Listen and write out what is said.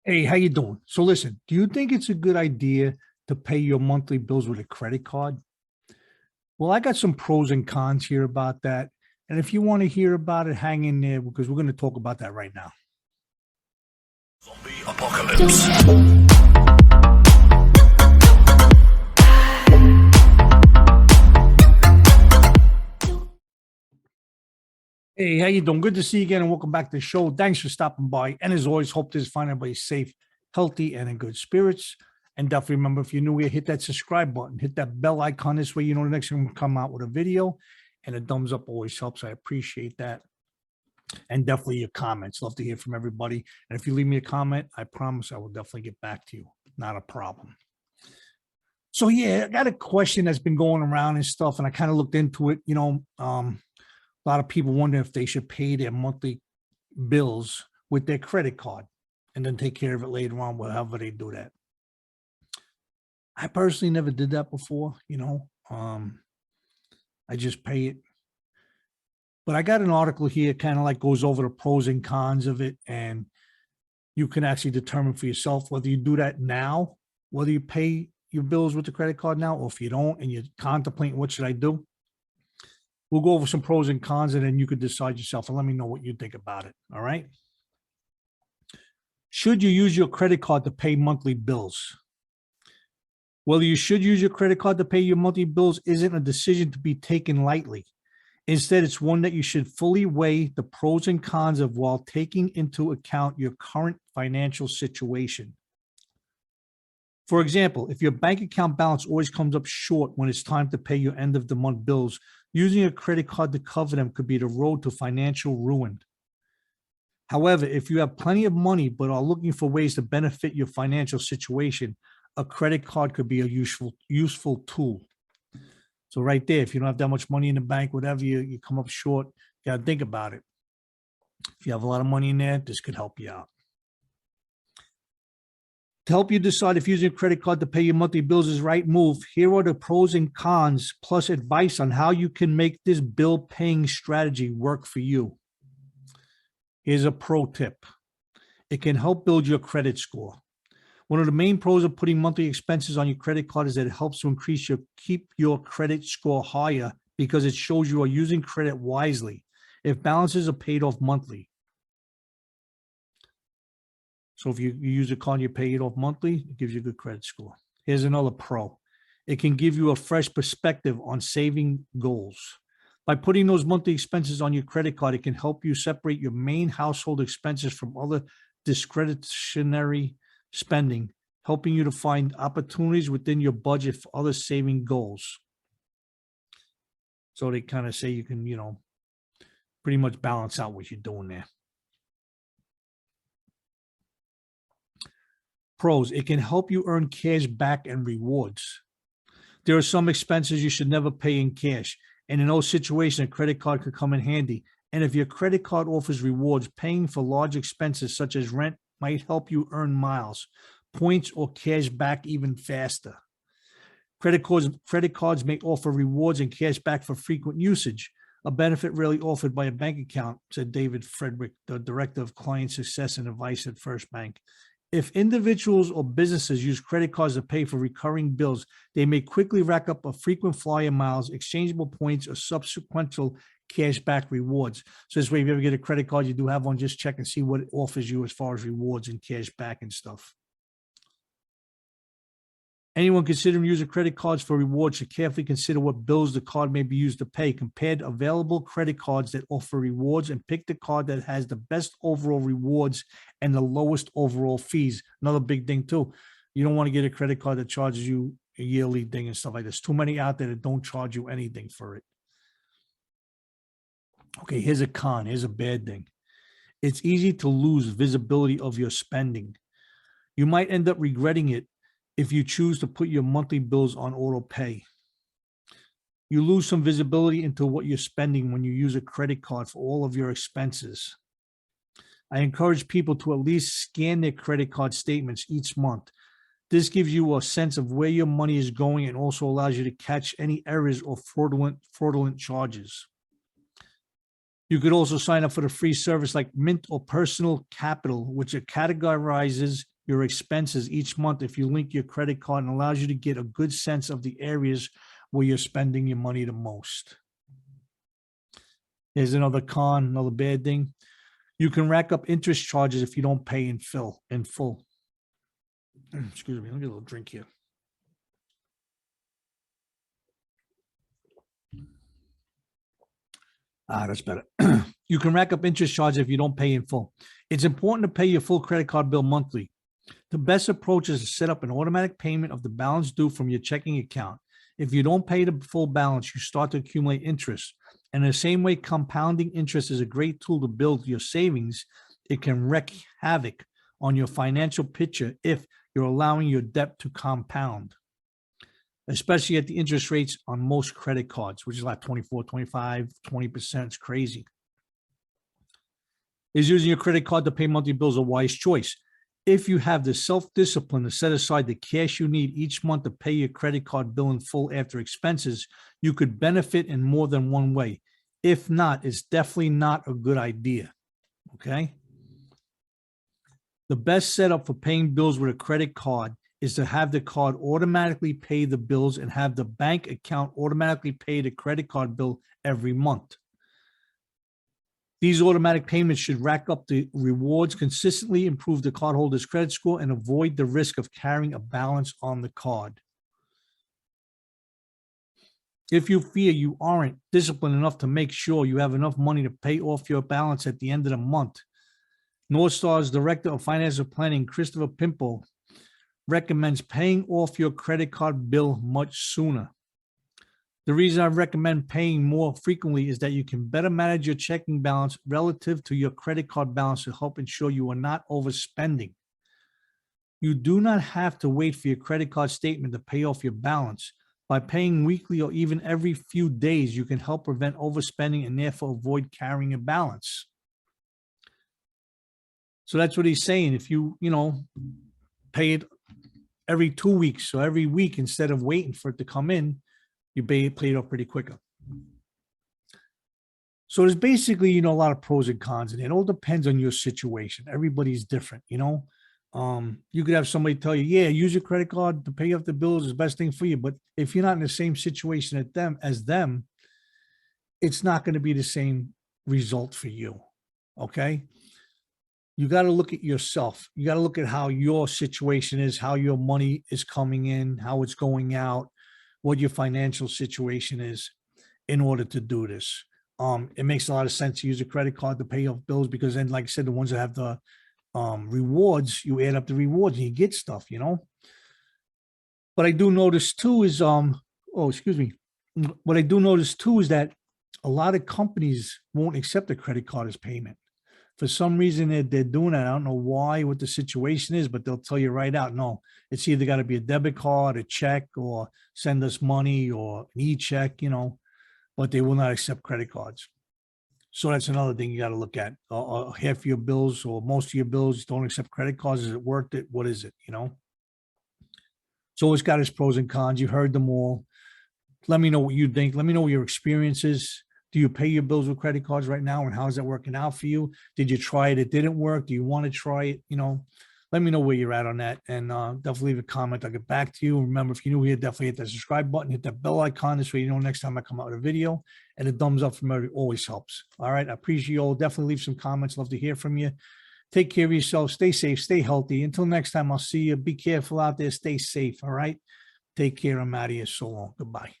Hey, how you doing? So listen, do you think it's a good idea to pay your monthly bills with a credit card? Well, I got some pros and cons here about that. And if you want to hear about it, hang in there because we're going to talk about that right now. Zombie apocalypse. Hey, how you doing? Good to see you again and welcome back to the show. Thanks for stopping by. And as always, hope to find everybody safe, healthy, and in good spirits. And definitely remember, if you're new here, hit that subscribe button, hit that bell icon. This way, you know the next time we come out with a video. And a thumbs up always helps. I appreciate that. And definitely your comments. Love to hear from everybody. And if you leave me a comment, I promise I will definitely get back to you. Not a problem. So yeah, I got a question that's been going around and stuff, and I kind of looked into it. A lot of people wonder if they should pay their monthly bills with their credit card and then take care of it later on, however they do that. I personally never did that before, I just pay it. But I got an article here kind of like goes over the pros and cons of it, and you can actually determine for yourself whether you do that now, whether you pay your bills with the credit card now, or if you don't and you're contemplating what should I do. We'll go over some pros and cons, and then you could decide yourself and let me know what you think about it. All right. Should you use your credit card to pay monthly bills? Whether you should use your credit card to pay your monthly bills isn't a decision to be taken lightly. Instead, it's one that you should fully weigh the pros and cons of while taking into account your current financial situation. For example, if your bank account balance always comes up short when it's time to pay your end of the month bills, using a credit card to cover them could be the road to financial ruin. However, if you have plenty of money but are looking for ways to benefit your financial situation, a credit card could be a useful tool. So right there, if you don't have that much money in the bank, whatever you come up short, you got to think about it. If you have a lot of money in there, this could help you out. To help you decide if using a credit card to pay your monthly bills is the right move, here are the pros and cons, plus advice on how you can make this bill paying strategy work for you. Here's a pro tip. It can help build your credit score. One of the main pros of putting monthly expenses on your credit card is that it helps to keep your credit score higher because it shows you are using credit wisely if balances are paid off monthly. So if you use a card, you pay it off monthly, it gives you a good credit score. Here's another pro. It can give you a fresh perspective on saving goals. By putting those monthly expenses on your credit card, it can help you separate your main household expenses from other discretionary spending, helping you to find opportunities within your budget for other saving goals. So they kind of say you can, pretty much balance out what you're doing there. Pros, it can help you earn cash back and rewards. There are some expenses you should never pay in cash, and in those situations, a credit card could come in handy. And if your credit card offers rewards, paying for large expenses such as rent might help you earn miles, points, or cash back even faster. Credit cards may offer rewards and cash back for frequent usage, a benefit rarely offered by a bank account, said David Frederick, the Director of Client Success and Advice at First Bank. If individuals or businesses use credit cards to pay for recurring bills, they may quickly rack up a frequent flyer miles, exchangeable points, or subsequent cash back rewards. So this way, if you ever get a credit card, you do have one, just check and see what it offers you as far as rewards and cash back and stuff. Anyone considering using credit cards for rewards should carefully consider what bills the card may be used to pay. Compare available credit cards that offer rewards and pick the card that has the best overall rewards and the lowest overall fees. Another big thing too. You don't want to get a credit card that charges you a yearly thing and stuff like this. Too many out there that don't charge you anything for it. Okay, here's a con. Here's a bad thing. It's easy to lose visibility of your spending. You might end up regretting it if you choose to put your monthly bills on auto pay. You lose some visibility into what you're spending when you use a credit card for all of your expenses. I encourage people to at least scan their credit card statements each month. This gives you a sense of where your money is going and also allows you to catch any errors or fraudulent charges. You could also sign up for the free service like Mint or Personal Capital, which categorizes your expenses each month if you link your credit card and allows you to get a good sense of the areas where you're spending your money the most. Here's another con, another bad thing. You can rack up interest charges if you don't pay in full. Excuse me, let me get a little drink here. That's better. You can rack up interest charges if you don't pay in full. It's important to pay your full credit card bill monthly. The best approach is to set up an automatic payment of the balance due from your checking account. If you don't pay the full balance, you start to accumulate interest. And in the same way, compounding interest is a great tool to build your savings. It can wreak havoc on your financial picture if you're allowing your debt to compound, especially at the interest rates on most credit cards, which is like 24, 25, 20%. It's crazy. Is using your credit card to pay monthly bills a wise choice? If you have the self-discipline to set aside the cash you need each month to pay your credit card bill in full after expenses, you could benefit in more than one way. If not, it's definitely not a good idea. Okay? The best setup for paying bills with a credit card is to have the card automatically pay the bills and have the bank account automatically pay the credit card bill every month. These automatic payments should rack up the rewards, consistently improve the cardholder's credit score, and avoid the risk of carrying a balance on the card. If you fear you aren't disciplined enough to make sure you have enough money to pay off your balance at the end of the month, North Star's Director of Financial Planning, Christopher Pimple, recommends paying off your credit card bill much sooner. The reason I recommend paying more frequently is that you can better manage your checking balance relative to your credit card balance to help ensure you are not overspending. You do not have to wait for your credit card statement to pay off your balance. By paying weekly or even every few days, you can help prevent overspending and therefore avoid carrying a balance. So that's what he's saying. If you pay it every 2 weeks or every week instead of waiting for it to come in, you pay it off pretty quicker. So there's basically, a lot of pros and cons, and it all depends on your situation. Everybody's different, You could have somebody tell you, yeah, use your credit card to pay off the bills is the best thing for you. But if you're not in the same situation as them, it's not going to be the same result for you. Okay. You got to look at yourself. You got to look at how your situation is, how your money is coming in, how it's going out, what your financial situation is in order to do this. It makes a lot of sense to use a credit card to pay off bills because then, like I said, the ones that have the rewards, you add up the rewards and you get stuff, But I do notice too is, what I do notice too is that a lot of companies won't accept a credit card as payment. For some reason, they're doing that. I don't know why, what the situation is, but they'll tell you right out, no, it's either got to be a debit card, a check, or send us money or an e-check, but they will not accept credit cards. So that's another thing you got to look at. Half of your bills or most of your bills don't accept credit cards. Is it worth it? What is it, So it's got its pros and cons. You heard them all. Let me know what you think. Let me know what your experience is. Do you pay your bills with credit cards right now? And how's that working out for you? Did you try it? It didn't work. Do you want to try it? Let me know where you're at on that. And definitely leave a comment. I'll get back to you. Remember, if you're new here, definitely hit that subscribe button, hit that bell icon. This way you know next time I come out with a video. And a thumbs up from everybody always helps. All right. I appreciate you all. Definitely leave some comments. Love to hear from you. Take care of yourself. Stay safe. Stay healthy. Until next time, I'll see you. Be careful out there. Stay safe. All right. Take care. I'm out of here. So long. Goodbye.